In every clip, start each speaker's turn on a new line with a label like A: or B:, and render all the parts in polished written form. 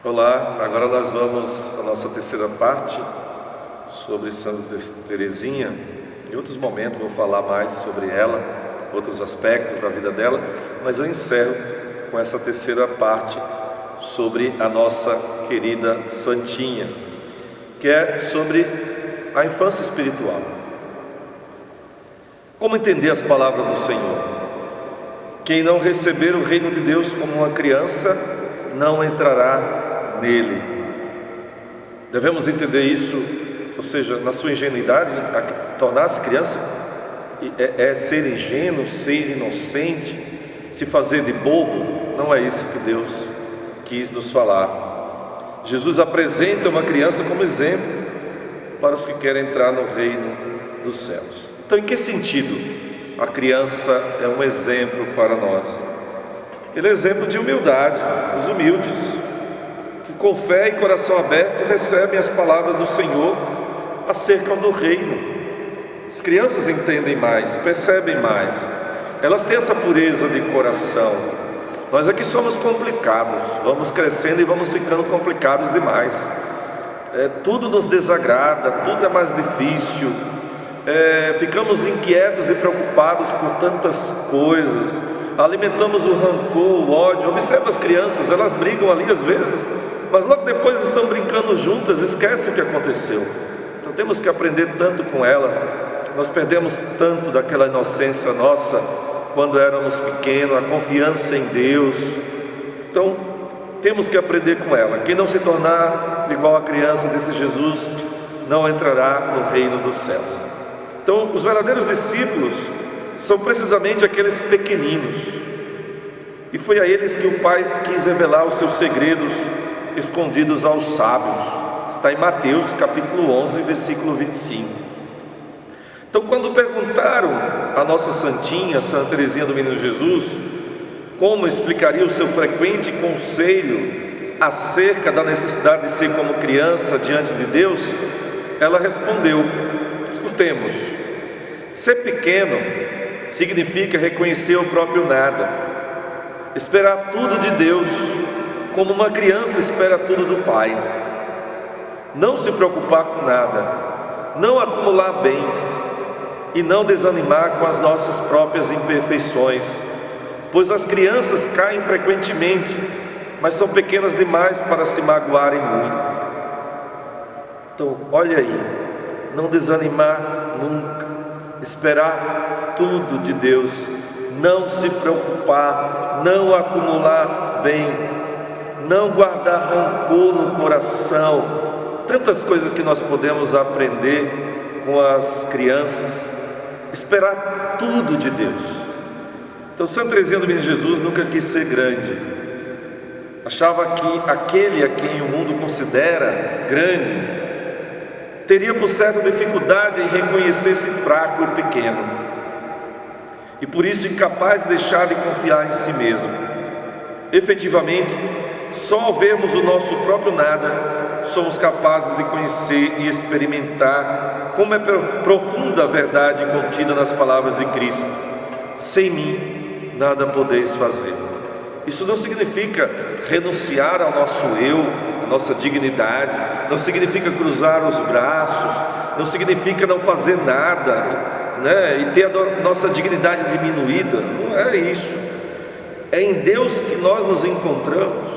A: Olá, agora nós vamos à nossa terceira parte sobre Santa Teresinha. Em outros momentos vou falar mais sobre ela, outros aspectos da vida dela, mas eu encerro com essa terceira parte sobre a nossa querida Santinha, que é sobre a infância espiritual. Como entender as palavras do Senhor? Quem não receber o reino de Deus como uma criança, não entrará nele. Devemos entender isso, ou seja, na sua ingenuidade, tornar-se criança é ser ingênuo, ser inocente, se fazer de bobo. Não é isso que Deus quis nos falar. Jesus apresenta uma criança como exemplo para os que querem entrar no reino dos céus. Então, em que sentido a criança é um exemplo para nós? Ele é exemplo de humildade, dos humildes, que com fé e coração aberto recebem as palavras do Senhor acerca do reino. As crianças entendem mais, percebem mais, elas têm essa pureza de coração. Nós aqui somos complicados, vamos crescendo e vamos ficando complicados demais. Tudo nos desagrada, tudo é mais difícil, ficamos inquietos e preocupados por tantas coisas, alimentamos o rancor, o ódio. Observa as crianças, elas brigam ali às vezes, mas logo depois estão brincando juntas, esquecem o que aconteceu. Então temos que aprender tanto com elas. Nós perdemos tanto daquela inocência nossa quando éramos pequenos, a confiança em Deus. Então temos que aprender com ela. Quem não se tornar igual a criança, desse Jesus, não entrará no reino dos céus. Então os verdadeiros discípulos são precisamente aqueles pequeninos, e foi a eles que o Pai quis revelar os seus segredos escondidos aos sábios. Está em Mateus capítulo 11, versículo 25. Então, quando perguntaram à nossa Santinha, Santa Teresinha do Menino Jesus, como explicaria o seu frequente conselho acerca da necessidade de ser como criança diante de Deus, ela respondeu: escutemos. Ser pequeno significa reconhecer o próprio nada, esperar tudo de Deus, como uma criança espera tudo do Pai, não se preocupar com nada, não acumular bens e não desanimar com as nossas próprias imperfeições, pois as crianças caem frequentemente, mas são pequenas demais para se magoarem muito. Então, olha aí, não desanimar nunca, esperar tudo de Deus, não se preocupar, não acumular bens, não guardar rancor no coração. Tantas coisas que nós podemos aprender com as crianças. Esperar tudo de Deus. Então Santa Teresinha do Menino Jesus nunca quis ser grande. Achava que aquele a quem o mundo considera grande teria por certa dificuldade em reconhecer-se fraco e pequeno, e por isso incapaz de deixar de confiar em si mesmo. Efetivamente, só ao vermos o nosso próprio nada, somos capazes de conhecer e experimentar como é profunda a verdade contida nas palavras de Cristo: sem mim nada podeis fazer. Isso não significa renunciar ao nosso eu, à nossa dignidade, não significa cruzar os braços, não significa não fazer nada, e ter a nossa dignidade diminuída. Não é isso. É em Deus que nós nos encontramos,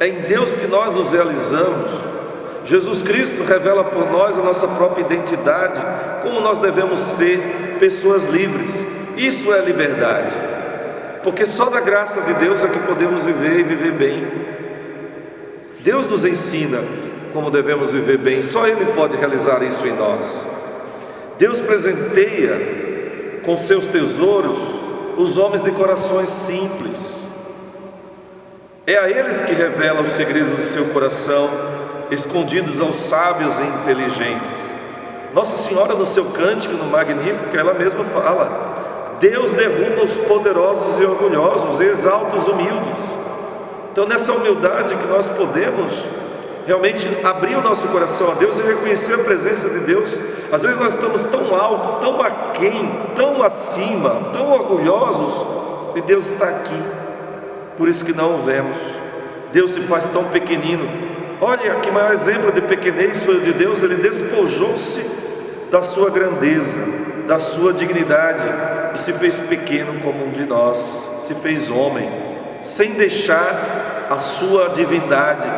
A: é em Deus que nós nos realizamos. Jesus Cristo revela por nós a nossa própria identidade, como nós devemos ser pessoas livres. Isso é liberdade, porque só da graça de Deus é que podemos viver e viver bem. Deus nos ensina como devemos viver bem, só Ele pode realizar isso em nós. Deus presenteia com seus tesouros os homens de corações simples. É a eles que revela os segredos do seu coração, escondidos aos sábios e inteligentes. Nossa Senhora, no seu cântico, no Magnífico, ela mesma fala: Deus derruba os poderosos e orgulhosos e exalta os humildes. Então, nessa humildade que nós podemos realmente abrir o nosso coração a Deus e reconhecer a presença de Deus. Às vezes nós estamos tão alto, tão aquém, tão acima, tão orgulhosos, e Deus está aqui. Por isso que não o vemos, Deus se faz tão pequenino. Olha, que maior exemplo de pequenez foi o de Deus. Ele despojou-se da sua grandeza, da sua dignidade, e se fez pequeno como um de nós, se fez homem, sem deixar a sua divindade.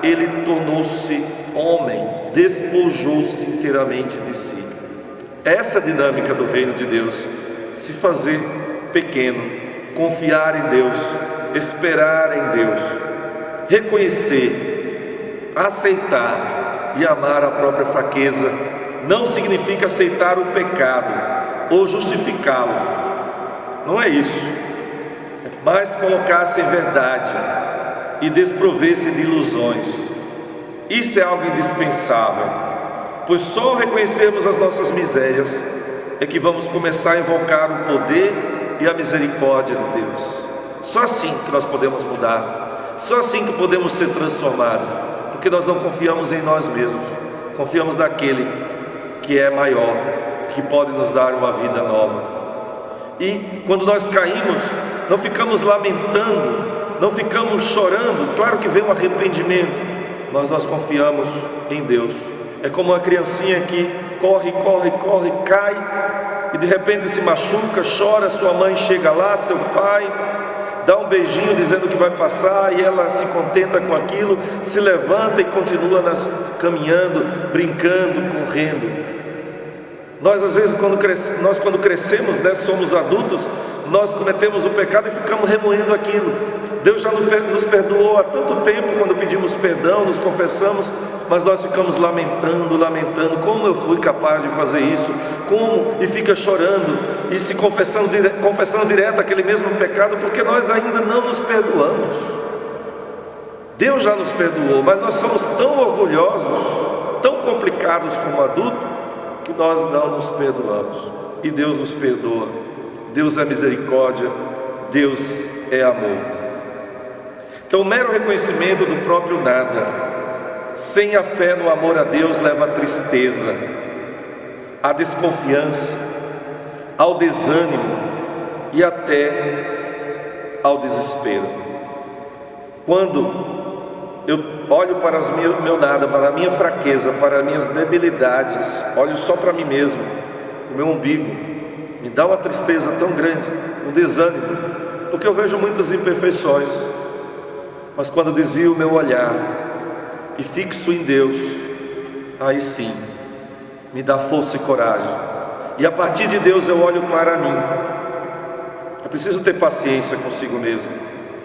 A: Ele tornou-se homem, despojou-se inteiramente de si. Essa é a dinâmica do reino de Deus: se fazer pequeno, confiar em Deus, esperar em Deus, reconhecer, aceitar e amar a própria fraqueza. Não significa aceitar o pecado ou justificá-lo, não é isso, mas colocar-se em verdade e desprover-se de ilusões. Isso é algo indispensável, pois só ao reconhecermos as nossas misérias é que vamos começar a invocar o poder e a misericórdia de Deus. Só assim que nós podemos mudar, só assim que podemos ser transformados, porque nós não confiamos em nós mesmos, confiamos naquele que é maior, que pode nos dar uma vida nova. E quando nós caímos, não ficamos lamentando, não ficamos chorando. Claro que vem um arrependimento, mas nós confiamos em Deus. É como uma criancinha que corre, cai, e de repente se machuca, chora, sua mãe chega lá, seu pai, dá um beijinho dizendo que vai passar, e ela se contenta com aquilo, se levanta e continua caminhando, brincando, correndo. Nós às vezes quando crescemos, né, somos adultos, nós cometemos o pecado e ficamos remoendo aquilo. Deus já nos perdoou há tanto tempo quando pedimos perdão, nos confessamos, mas nós ficamos lamentando, como eu fui capaz de fazer isso, e fica chorando e se confessando direto aquele mesmo pecado, porque nós ainda não nos perdoamos. Deus já nos perdoou, mas nós somos tão orgulhosos, tão complicados como adultos, que nós não nos perdoamos. E Deus nos perdoa. Deus é misericórdia, Deus é amor. Então o mero reconhecimento do próprio nada, sem a fé no amor a Deus, leva à tristeza, à desconfiança, ao desânimo e até ao desespero. Quando eu olho para o meu nada, para a minha fraqueza, para as minhas debilidades, olho só para mim mesmo, o meu umbigo, me dá uma tristeza tão grande, um desânimo, porque eu vejo muitas imperfeições. Mas quando eu desvio o meu olhar e fixo em Deus, aí sim, me dá força e coragem, e a partir de Deus eu olho para mim. É preciso ter paciência consigo mesmo.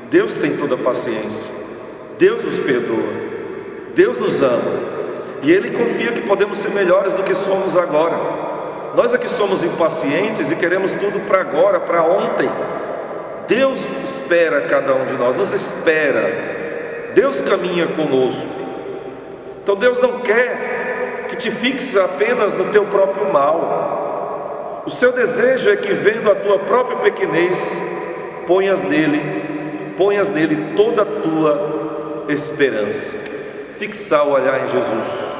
A: Deus tem toda a paciência, Deus nos perdoa, Deus nos ama, e Ele confia que podemos ser melhores do que somos agora. Nós é que somos impacientes e queremos tudo para agora, para ontem. Deus espera cada um de nós, nos espera, Deus caminha conosco. Então Deus não quer que te fixe apenas no teu próprio mal. O seu desejo é que, vendo a tua própria pequenez, ponhas nele toda a tua esperança. Fixar o olhar em Jesus.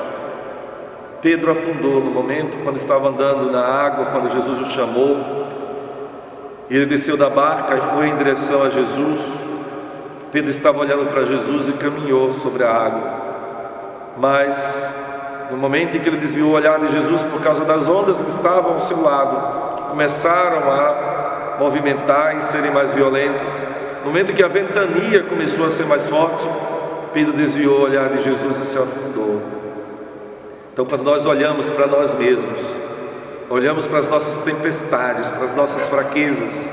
A: Pedro afundou no momento quando estava andando na água, quando Jesus o chamou. Ele desceu da barca e foi em direção a Jesus. Pedro estava olhando para Jesus e caminhou sobre a água. Mas no momento em que ele desviou o olhar de Jesus por causa das ondas que estavam ao seu lado, que começaram a movimentar e serem mais violentas, no momento em que a ventania começou a ser mais forte, Pedro desviou o olhar de Jesus e se afundou. Então, quando nós olhamos para nós mesmos, olhamos para as nossas tempestades, para as nossas fraquezas,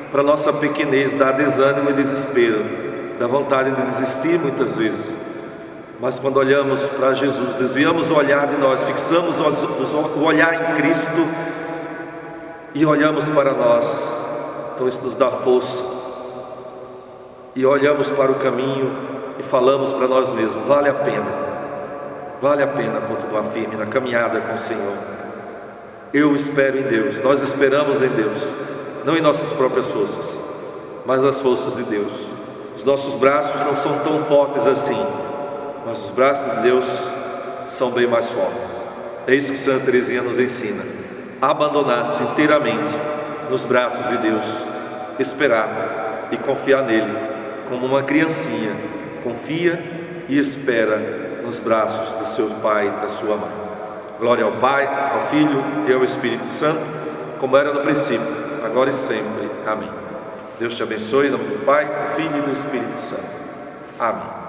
A: para a nossa pequenez, dá desânimo e desespero, dá vontade de desistir muitas vezes. Mas quando olhamos para Jesus, desviamos o olhar de nós, fixamos o olhar em Cristo e olhamos para nós, então isso nos dá força. E olhamos para o caminho e falamos para nós mesmos: vale a pena continuar firme na caminhada com o Senhor. Eu espero em Deus, nós esperamos em Deus, não em nossas próprias forças, mas nas forças de Deus. Os nossos braços não são tão fortes assim, mas os braços de Deus são bem mais fortes. É isso que Santa Teresinha nos ensina: abandonar-se inteiramente nos braços de Deus, esperar e confiar nele, como uma criancinha confia e espera nos braços do seu pai e da sua mãe. Glória ao Pai, ao Filho e ao Espírito Santo, como era no princípio, agora e sempre. Amém. Deus te abençoe, em nome do Pai, do Filho e do Espírito Santo. Amém.